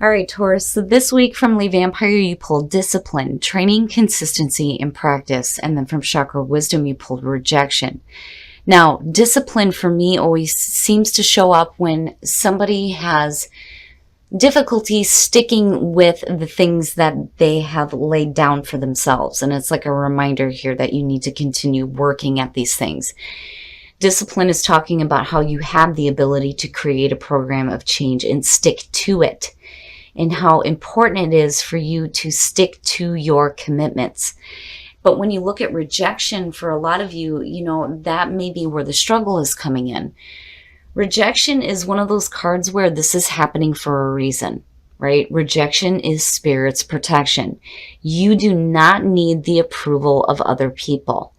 All right, Taurus. So this week from Lee Vampire, you pulled discipline, training, consistency, and practice. And then from Chakra Wisdom, you pulled rejection. Now, discipline for me always seems to show up when somebody has difficulty sticking with the things that they have laid down for themselves. And it's like a reminder here that you need to continue working at these things. Discipline is talking about how you have the ability to create a program of change and stick to it, and how important it is for you to stick to your commitments. But when you look at rejection, for a lot of you, that may be where the struggle is coming in. Rejection is one of those cards where this is happening for a reason, right? Rejection is spirit's protection. You do not need the approval of other people.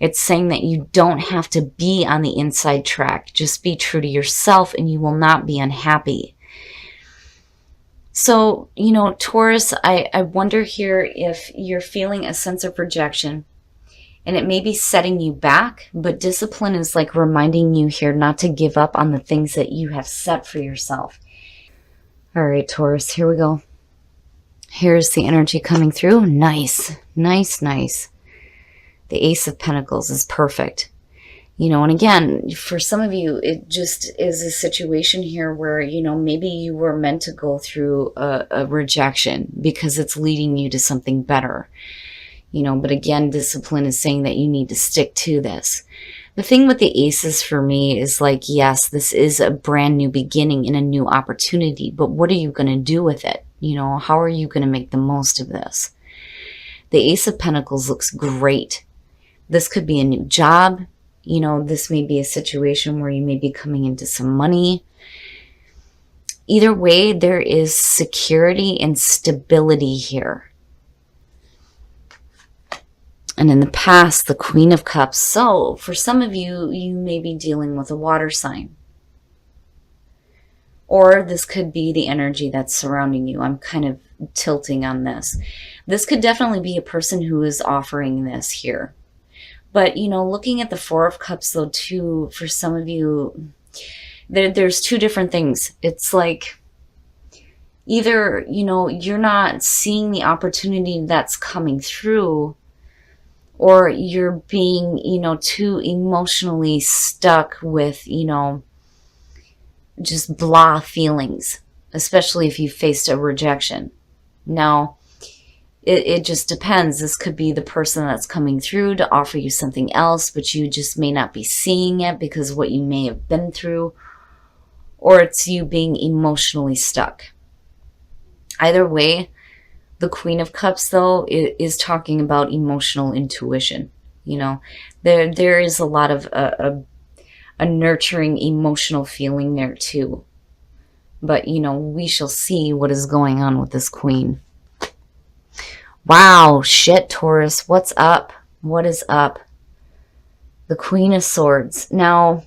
It's saying that you don't have to be on the inside track. Just be true to yourself and you will not be unhappy. So, Taurus, I wonder here if you're feeling a sense of rejection and it may be setting you back, but discipline is like reminding you here not to give up on the things that you have set for yourself. All right, Taurus, here we go. Here's the energy coming through. Nice, nice, nice. The Ace of Pentacles is perfect. And again, for some of you, it just is a situation here where, maybe you were meant to go through a rejection because it's leading you to something better. But again, discipline is saying that you need to stick to this. The thing with the aces for me is like, yes, this is a brand new beginning and a new opportunity, but what are you going to do with it? How are you going to make the most of this? The Ace of Pentacles looks great. This could be a new job. This may be a situation where you may be coming into some money. Either way, there is security and stability here. And in the past, the Queen of Cups. So for some of you, you may be dealing with a water sign. Or this could be the energy that's surrounding you. I'm kind of tilting on this. This could definitely be a person who is offering this here. But, looking at the Four of Cups, though, too, for some of you, there's two different things. It's like either, you're not seeing the opportunity that's coming through, or you're being, too emotionally stuck with, just blah feelings, especially if you faced a rejection. Now, it just depends. This could be the person that's coming through to offer you something else, but you just may not be seeing it because of what you may have been through, or it's you being emotionally stuck. Either way, the Queen of Cups, though, is talking about emotional intuition. There is a lot of a nurturing emotional feeling there too. But, we shall see what is going on with this Queen. Wow, shit, Taurus, what's up? What is up? The Queen of Swords. Now,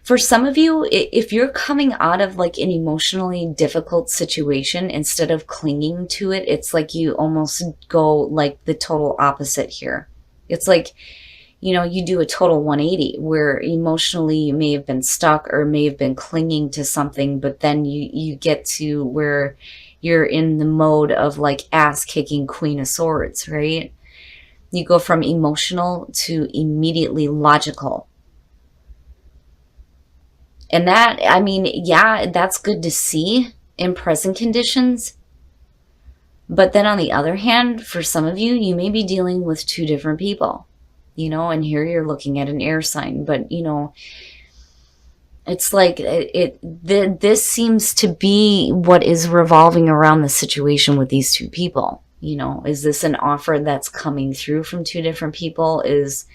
for some of you, if you're coming out of like an emotionally difficult situation, instead of clinging to it, it's like you almost go like the total opposite here. It's like, you do a total 180 where emotionally you may have been stuck or may have been clinging to something, but then you get to where you're in the mode of like ass-kicking Queen of Swords, right? You go from emotional to immediately logical. And that, yeah, that's good to see in present conditions. But then on the other hand, for some of you, you may be dealing with two different people. And here you're looking at an air sign, but it's like this seems to be what is revolving around the situation with these two people. Is this an offer that's coming through from two different people? Is,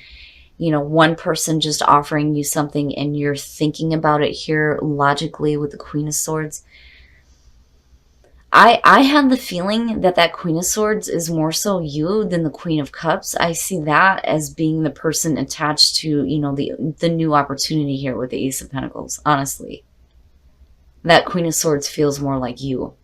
one person just offering you something and you're thinking about it here logically with the Queen of Swords? I have the feeling that Queen of Swords is more so you than the Queen of Cups. I see that as being the person attached to, the new opportunity here with the Ace of Pentacles, honestly. That Queen of Swords feels more like you.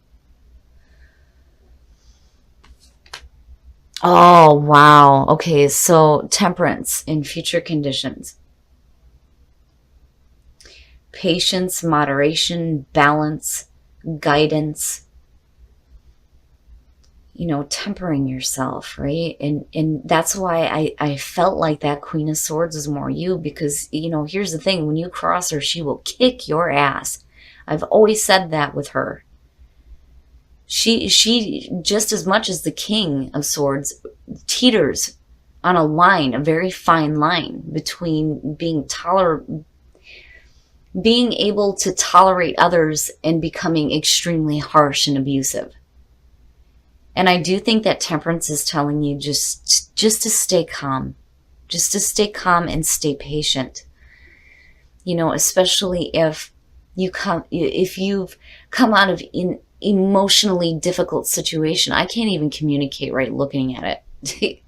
Oh, wow. Okay, so temperance in future conditions. patience, moderation, balance, guidance, tempering yourself, right? And that's why I felt like that Queen of Swords is more you, because, here's the thing. When you cross her, she will kick your ass. I've always said that with her. She just as much as the King of Swords teeters on a line, a very fine line between being able to tolerate others and becoming extremely harsh and abusive. And I do think that Temperance is telling you just to stay calm. Just to stay calm and stay patient. Especially if you've come out of an emotionally difficult situation. I can't even communicate right looking at it.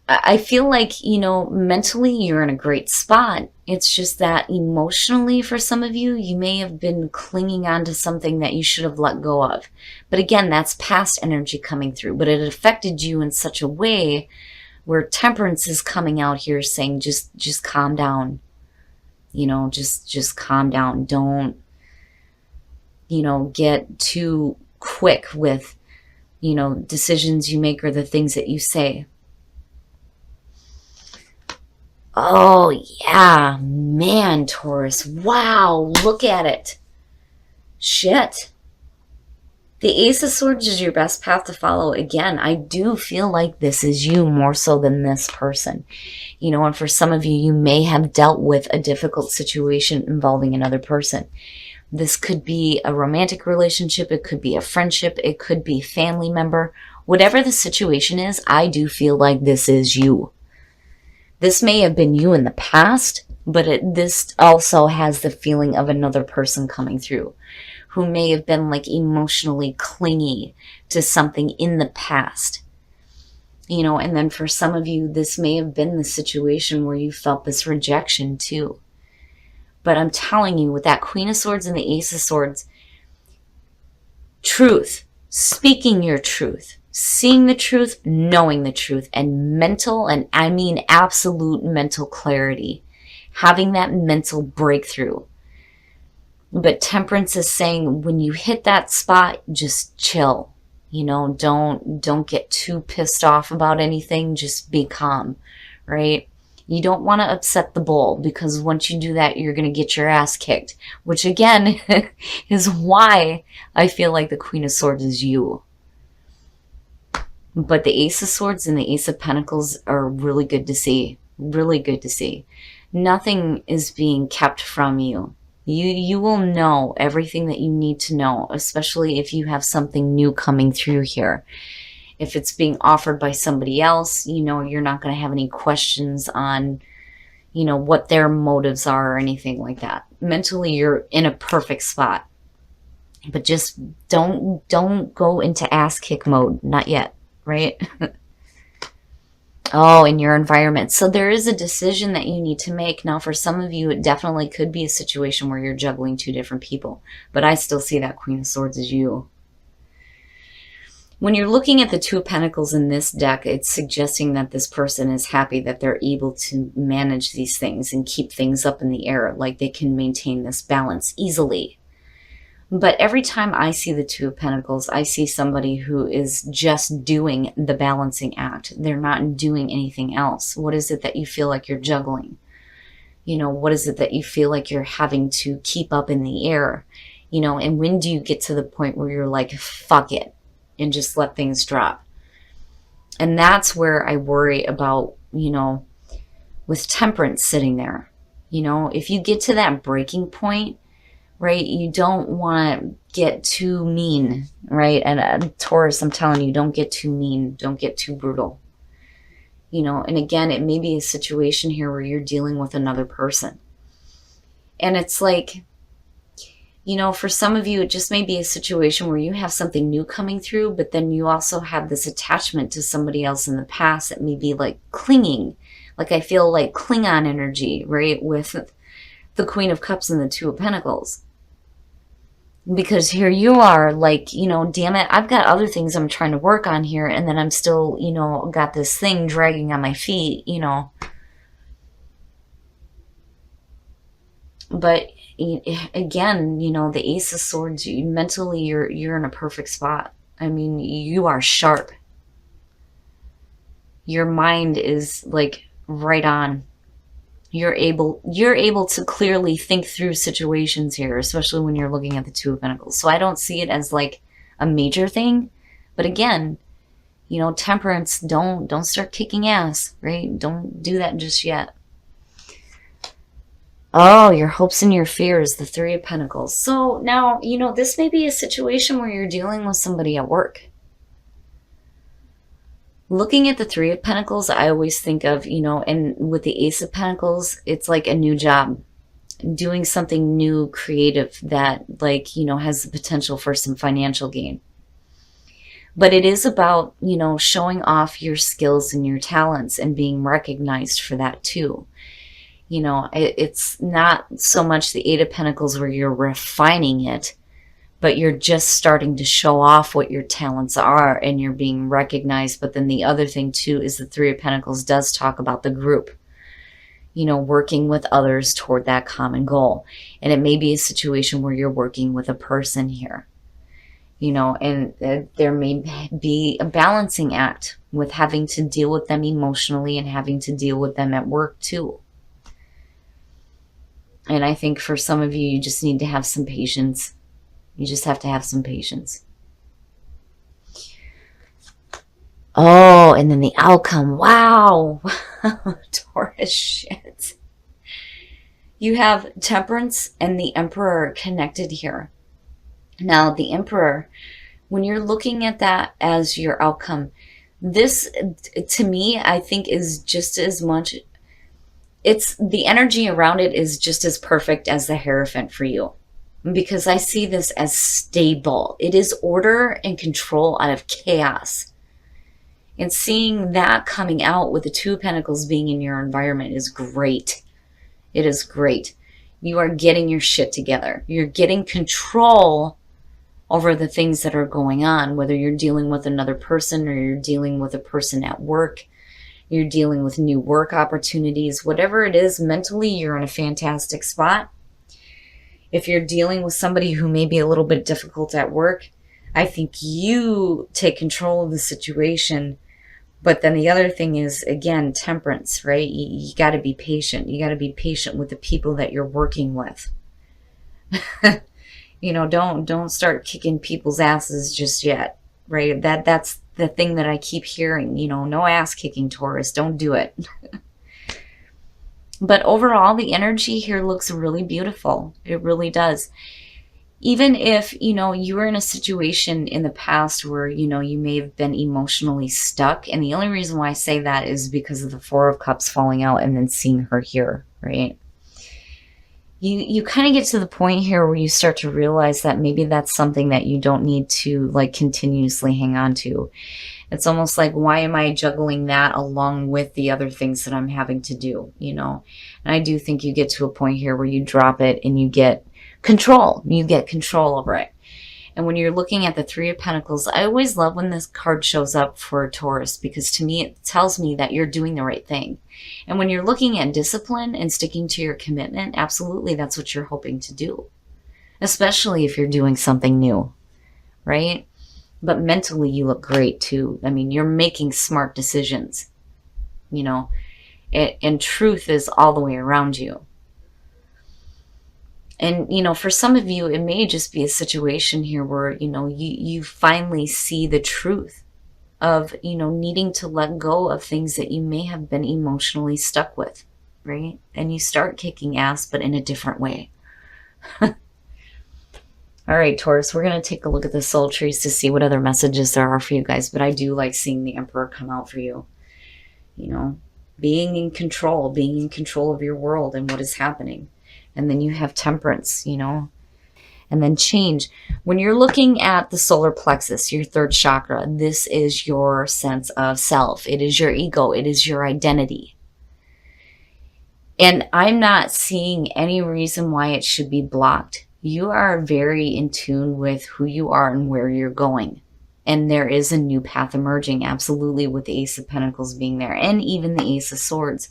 I feel like, mentally you're in a great spot. It's just that emotionally, for some of you, you may have been clinging on to something that you should have let go of. But again, that's past energy coming through. But it affected you in such a way where Temperance is coming out here saying, just calm down. Just calm down. Don't, get too quick with, decisions you make or the things that you say. Oh, yeah, man, Taurus. Wow, look at it. Shit. The Ace of Swords is your best path to follow. Again, I do feel like this is you more so than this person. And for some of you, you may have dealt with a difficult situation involving another person. This could be a romantic relationship. It could be a friendship. It could be a family member. Whatever the situation is, I do feel like this is you. This may have been you in the past, but this also has the feeling of another person coming through who may have been like emotionally clingy to something in the past. And then for some of you, this may have been the situation where you felt this rejection too. But I'm telling you, with that Queen of Swords and the Ace of Swords, truth, speaking your truth, seeing the truth, knowing the truth, and mental, and I mean absolute mental clarity, having that mental breakthrough. But Temperance is saying when you hit that spot, just chill. Don't get too pissed off about anything. Just be calm, right? You don't want to upset the bull, because once you do that, you're going to get your ass kicked, which again is why I feel like the Queen of Swords is you. But the Ace of Swords and the Ace of Pentacles are really good to see. Really good to see. Nothing is being kept from you. You will know everything that you need to know, especially if you have something new coming through here. If it's being offered by somebody else, you're not going to have any questions on, what their motives are or anything like that. Mentally, you're in a perfect spot. But just don't go into ass kick mode. Not yet. Right? Oh, in your environment. So there is a decision that you need to make. Now, for some of you, it definitely could be a situation where you're juggling two different people. But I still see that Queen of Swords as you. When you're looking at the Two of Pentacles in this deck, it's suggesting that this person is happy that they're able to manage these things and keep things up in the air. Like they can maintain this balance easily. But every time I see the Two of Pentacles, I see somebody who is just doing the balancing act. They're not doing anything else. What is it that you feel like you're juggling? What is it that you feel like you're having to keep up in the air? And when do you get to the point where you're like, fuck it, and just let things drop? And that's where I worry about, with Temperance sitting there. If you get to that breaking point, right, you don't want to get too mean, right? And Taurus, I'm telling you, don't get too mean. Don't get too brutal. And again, it may be a situation here where you're dealing with another person. And it's like, for some of you, it just may be a situation where you have something new coming through, but then you also have this attachment to somebody else in the past that may be like clinging. Like I feel like Klingon energy, right? With the Queen of Cups and the Two of Pentacles. Because here you are like, damn it, I've got other things I'm trying to work on here, and then I'm still, got this thing dragging on my feet, But again, the Ace of Swords, mentally you're in a perfect spot. I mean, you are sharp. Your mind is like right on. You're able to clearly think through situations here, especially when you're looking at the Two of Pentacles. So I don't see it as like a major thing. But again, temperance, don't start kicking ass, right? Don't do that just yet. Oh, your hopes and your fears, the Three of Pentacles. So now, this may be a situation where you're dealing with somebody at work. Looking at the Three of Pentacles, I always think of, and with the Ace of Pentacles, it's like a new job. Doing something new, creative, that has the potential for some financial gain. But it is about, showing off your skills and your talents and being recognized for that too. It's not so much the Eight of Pentacles where you're refining it, but you're just starting to show off what your talents are and you're being recognized. But then the other thing too is the Three of Pentacles does talk about the group, working with others toward that common goal. And it may be a situation where you're working with a person here, and there may be a balancing act with having to deal with them emotionally and having to deal with them at work too. And I think for some of you, you just need to have some patience. You just have to have some patience. Oh, and then the outcome. Wow. Taurus shit. You have Temperance and the Emperor connected here. Now, the Emperor, when you're looking at that as your outcome, this, to me, I think is just as much, it's the energy around it is just as perfect as the Hierophant for you. Because I see this as stable. It is order and control out of chaos. And seeing that coming out with the Two of Pentacles being in your environment is great. It is great. You are getting your shit together. You're getting control over the things that are going on, whether you're dealing with another person or you're dealing with a person at work. You're dealing with new work opportunities. Whatever it is, mentally, you're in a fantastic spot. If you're dealing with somebody who may be a little bit difficult at work, I think you take control of the situation. But then the other thing is, again, temperance, right? You got to be patient. You got to be patient with the people that you're working with. Don't start kicking people's asses just yet, right? That's the thing that I keep hearing, no ass kicking, Taurus. Don't do it. But overall, the energy here looks really beautiful. It really does. Even if, you were in a situation in the past where, you may have been emotionally stuck. And the only reason why I say that is because of the Four of Cups falling out and then seeing her here, right? You kind of get to the point here where you start to realize that maybe that's something that you don't need to continuously hang on to. It's almost like, why am I juggling that along with the other things that I'm having to do, And I do think you get to a point here where you drop it and you get control. You get control over it. And when you're looking at the Three of Pentacles, I always love when this card shows up for Taurus, because to me, it tells me that you're doing the right thing. And when you're looking at discipline and sticking to your commitment, absolutely, that's what you're hoping to do. Especially if you're doing something new, right? But mentally, you look great too. I mean, you're making smart decisions, and truth is all the way around you. And, for some of you, it may just be a situation here where, you finally see the truth of, needing to let go of things that you may have been emotionally stuck with, right? And you start kicking ass, but in a different way. All right, Taurus, we're going to take a look at the soul trees to see what other messages there are for you guys. But I do like seeing the Emperor come out for you. Being in control of your world and what is happening. And then you have Temperance, and then change. When you're looking at the solar plexus, your third chakra, this is your sense of self. It is your ego. It is your identity. And I'm not seeing any reason why it should be blocked. You are very in tune with who you are and where you're going. And there is a new path emerging, absolutely, with the Ace of Pentacles being there, and even the Ace of Swords.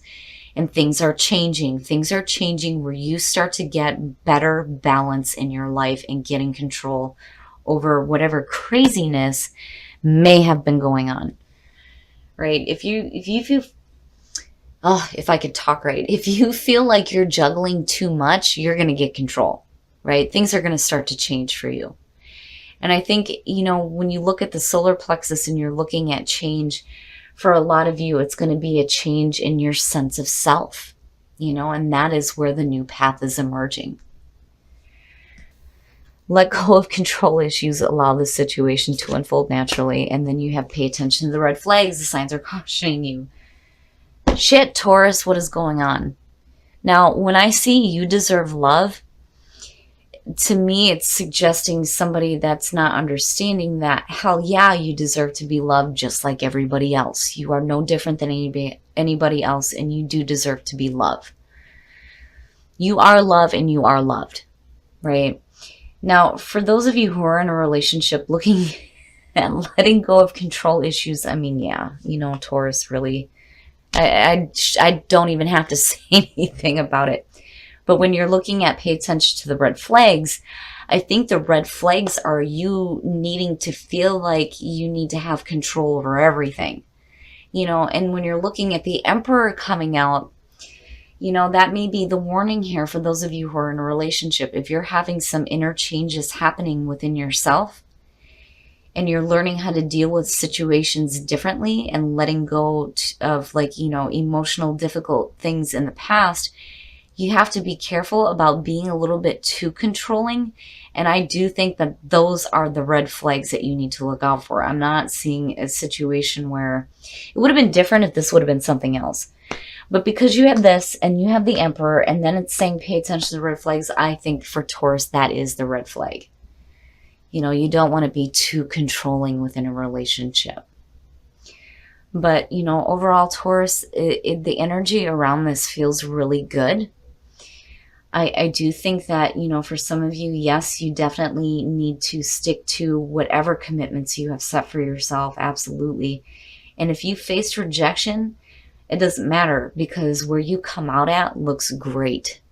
and things are changing. Things are changing where you start to get better balance in your life and getting control over whatever craziness may have been going on. Right? If you feel, oh, if I could talk right, if you feel like you're juggling too much, you're going to get control, right? Things are going to start to change for you. And I think, when you look at the solar plexus and you're looking at change, for a lot of you, it's going to be a change in your sense of self, and that is where the new path is emerging. Let go of control issues, allow the situation to unfold naturally, and then you have pay attention to the red flags. The signs are cautioning you. Shit, Taurus, what is going on? Now, when I see you deserve love, to me, it's suggesting somebody that's not understanding that, hell yeah, you deserve to be loved just like everybody else. You are no different than anybody else, and you do deserve to be loved. You are loved and you are loved, right? Now, for those of you who are in a relationship looking at letting go of control issues, I mean, yeah, Taurus, really, I don't even have to say anything about it. But when you're looking at pay attention to the red flags, I think the red flags are you needing to feel like you need to have control over everything. And when you're looking at the Emperor coming out, that may be the warning here for those of you who are in a relationship. If you're having some inner changes happening within yourself and you're learning how to deal with situations differently and letting go of emotional difficult things in the past, you have to be careful about being a little bit too controlling. And I do think that those are the red flags that you need to look out for. I'm not seeing a situation where it would have been different if this would have been something else. But because you have this and you have the Emperor and then it's saying pay attention to the red flags, I think for Taurus, that is the red flag. You don't want to be too controlling within a relationship. But, overall, Taurus, the energy around this feels really good. I do think that, for some of you, yes, you definitely need to stick to whatever commitments you have set for yourself. Absolutely. And if you faced rejection, it doesn't matter, because where you come out at looks great.